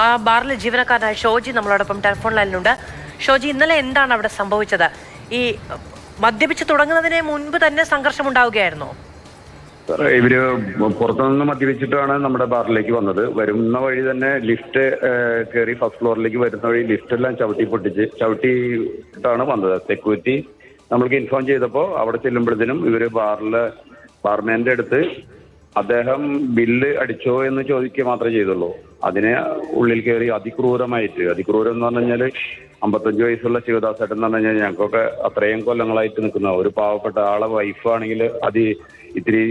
ആ ബാറിലെ ജീവനക്കാരനായ ഷോജി നമ്മളോടൊപ്പം ടെലിഫോൺ ലൈനിലുണ്ട്. ഷോജി, ഇന്നലെ എന്താണ് അവിടെ സംഭവിച്ചത്? ഈ മദ്യപിച്ച് തുടങ്ങുന്നതിന് മുൻപ് തന്നെ സംഘർഷം ഉണ്ടാവുകയായിരുന്നോ? ഇവര് പുറത്തുനിന്ന് മദ്യപിച്ചിട്ടാണ് നമ്മുടെ ബാറിലേക്ക് വന്നത്. വരുന്ന വഴി തന്നെ ലിഫ്റ്റ് കയറി ഫസ്റ്റ് ഫ്ലോറിലേക്ക് വരുന്ന വഴി ലിഫ്റ്റ് എല്ലാം ചവിട്ടിയിട്ടാണ് വന്നത്. സെക്യൂരിറ്റി നമ്മൾക്ക് ഇൻഫോം ചെയ്തപ്പോൾ അവിടെ ചെല്ലുമ്പോഴത്തേനും ഇവര് ബാർമാന്റെ അടുത്ത് അദ്ദേഹം ബില്ല് അടിച്ചോ എന്ന് ചോദിക്കുക മാത്രമേ ചെയ്തുള്ളൂ. അതിനെ ഉള്ളിൽ കയറി അതിക്രൂരം എന്ന് പറഞ്ഞു കഴിഞ്ഞാൽ 55 വയസ്സുള്ള ശിവദാസേട്ടൻ എന്ന് പറഞ്ഞു കഴിഞ്ഞാൽ ഞങ്ങൾക്കൊക്കെ അത്രയും കൊല്ലങ്ങളായിട്ട് നിൽക്കുന്ന ഒരു പാവപ്പെട്ട ആളെ വൈഫാണെങ്കിൽ ഇത്തിരി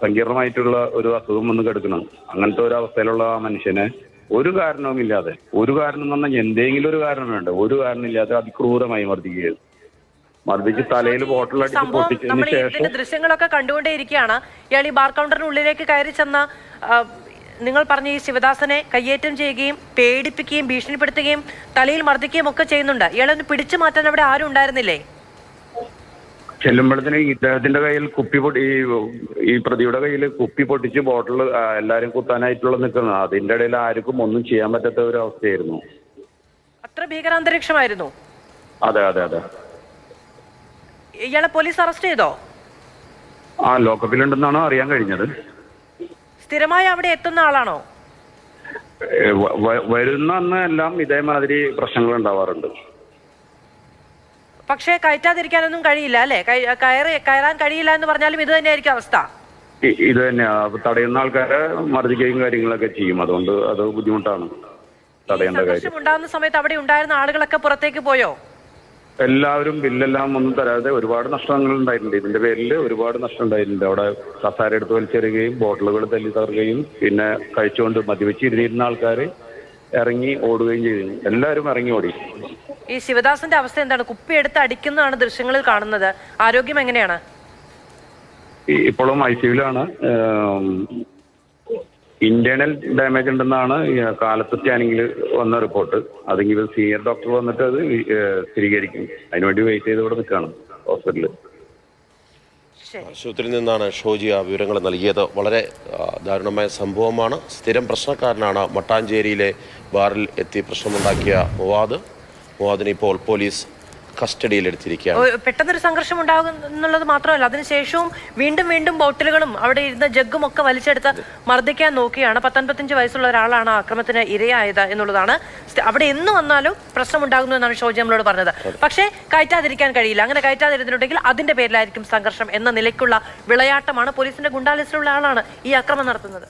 സങ്കീർണമായിട്ടുള്ള ഒരു അസുഖം വന്ന് കിടക്കണം. അങ്ങനത്തെ ഒരു അവസ്ഥയിലുള്ള ആ മനുഷ്യനെ ഒരു കാരണവുമില്ലാതെ, ഒരു കാരണം എന്ന് പറഞ്ഞാൽ എന്തെങ്കിലും ഒരു കാരണം വേണ്ട, ഒരു കാരണമില്ലാതെ അതിക്രൂരമായി മർദ്ദിച്ച് തലയിൽ ബോട്ടിലടിച്ച് പൊട്ടിച്ചതിന് ശേഷം ദൃശ്യങ്ങളൊക്കെ കണ്ടുകൊണ്ടേയിരിക്കുകയാണ്. ഇയാൾ ഈ ബാർ കൗണ്ടറിനുള്ളിലേക്ക് കയറി ചെന്ന നിങ്ങൾ പറഞ്ഞ ഈ ശിവദാസനെ കയ്യേറ്റം ചെയ്യുകയും പേടിപ്പിക്കുകയും ഭീഷണിപ്പെടുത്തുകയും തലയിൽ മർദ്ദിക്കുകയും ഒക്കെ ചെയ്യുന്നുണ്ട്. ഇയാളൊന്ന് പിടിച്ചു മാറ്റാൻ അവിടെ ആരും ഉണ്ടായിരുന്നില്ലേ? ചെല്ലുമ്പോഴത്തേന് ഇദ്ദേഹത്തിന്റെ കയ്യിൽ ഈ പ്രതിയുടെ കയ്യിൽ കുപ്പി പൊട്ടിച്ച് ബോട്ടിൽ എല്ലാരും കുത്താനായിട്ടുള്ള നിൽക്കുന്നത്. അതിന്റെ ഇടയിൽ ആർക്കും ഒന്നും ചെയ്യാൻ പറ്റാത്ത ഒരു അവസ്ഥയായിരുന്നു. അത്ര ഭീകരാന്തരീക്ഷമായിരുന്നു. അതെ അതെ അതെ. ഇയാളെ പോലീസ് അറസ്റ്റ് ചെയ്തോ? ആ, ലോക്കപ്പിലുണ്ടെന്നാണ് അറിയാൻ കഴിഞ്ഞത്. സ്ഥിരമായി അവിടെ എത്തുന്ന ആളാണോ? വരുന്ന അന്ന് എല്ലാം ഇതേമാതിരി പ്രശ്നങ്ങൾ ഉണ്ടാവാറുണ്ട്. പക്ഷേ കയറ്റാതിരിക്കാനൊന്നും കഴിയില്ല അല്ലേ? കയറാൻ കഴിയില്ല എന്ന് പറഞ്ഞാലും ഇത് തന്നെയായിരിക്കും അവസ്ഥ. ഇത് തന്നെയാ, തടയുന്ന ആൾക്കാരെ മർദ്ദിക്കുകയും കാര്യങ്ങളൊക്കെ ചെയ്യും. അതുകൊണ്ട് അത് ബുദ്ധിമുട്ടാണ് തടയേണ്ട കാര്യം. ഉണ്ടാകുന്ന സമയത്ത് അവിടെ ഉണ്ടായിരുന്ന ആളുകളൊക്കെ പുറത്തേക്ക് പോയോ? എല്ലാവരും ബില്ലെല്ലാം ഒന്നും തരാതെ ഒരുപാട് നഷ്ടങ്ങൾ ഉണ്ടായിട്ടുണ്ട്. ഇതിന്റെ പേരിൽ ഒരുപാട് നഷ്ടം ഉണ്ടായിട്ടുണ്ട്. അവിടെ കസാര എടുത്ത് വലിച്ചെറിയുകയും ബോട്ടിലുകൾ തല്ലി തകർക്കുകയും പിന്നെ കഴിച്ചുകൊണ്ട് മദ്യപിച്ച് ഇരുന്നിരുന്ന ആൾക്കാർ ഇറങ്ങി ഓടുകയും ചെയ്തു. എല്ലാവരും ഇറങ്ങി ഓടി. ഈ ശിവദാസന്റെ അവസ്ഥ എന്താണ്? കുപ്പി എടുത്ത് അടിക്കുന്നതാണ് ദൃശ്യങ്ങളിൽ കാണുന്നത്. ആരോഗ്യം എങ്ങനെയാണ്? ഇപ്പോഴും ICUവിലാണ്. ഇന്റേണൽ ഡാമേജ് ഉണ്ടെന്നാണ് കാലത്ത് സ്കാനിങ്ങിൽ വന്ന റിപ്പോർട്ട്. അതെങ്കിൽ സീനിയർ ഡോക്ടർ വന്നിട്ട് അത് സ്ഥിരീകരിക്കും. അതിനുവേണ്ടി വെയിറ്റ് ചെയ്ത് ഇവിടെ നിൽക്കുകയാണ് ഹോസ്പിറ്റലിൽ. ആശുപത്രിയിൽ നിന്നാണ് ഷോജി ആ വിവരങ്ങൾ നൽകിയത്. വളരെ ദാരുണമായ സംഭവമാണ്. സ്ഥിരം പ്രശ്നക്കാരനാണ് മട്ടാഞ്ചേരിയിലെ ബാറിൽ എത്തി പ്രശ്നമുണ്ടാക്കിയ മുവാദിനെ ഇപ്പോൾ പോലീസ് കസ്റ്റഡിയിലെടുത്തിരിക്കുകയാണ്. പെട്ടെന്നൊരു സംഘർഷം ഉണ്ടാകും എന്നുള്ളത് മാത്രമല്ല, അതിനുശേഷവും വീണ്ടും ബോട്ടിലുകളും അവിടെ ഇരുന്ന ജഗ്ഗും ഒക്കെ വലിച്ചെടുത്ത് മർദ്ദിക്കാൻ നോക്കിയാണ്. 55 വയസ്സുള്ള ഒരാളാണ് ആക്രമണത്തിന് ഇരയായത് എന്നുള്ളതാണ്. അവിടെ എന്ന് വന്നാലും പ്രശ്നം ഉണ്ടാകുന്നു എന്നാണ് ഷോജി നമ്മളോട് പറഞ്ഞത്. പക്ഷേ കയറ്റാതിരിക്കാൻ കഴിയില്ല. അങ്ങനെ കയറ്റാതിരുന്നിട്ടുണ്ടെങ്കിൽ അതിന്റെ പേരിലായിരിക്കും സംഘർഷം എന്ന നിലയ്ക്കുള്ള വിളയാട്ടമാണ്. പോലീസിന്റെ ഗുണ്ടാ ലിസ്റ്റിലുള്ള ആളാണ് ഈ ആക്രമണം നടത്തുന്നത്.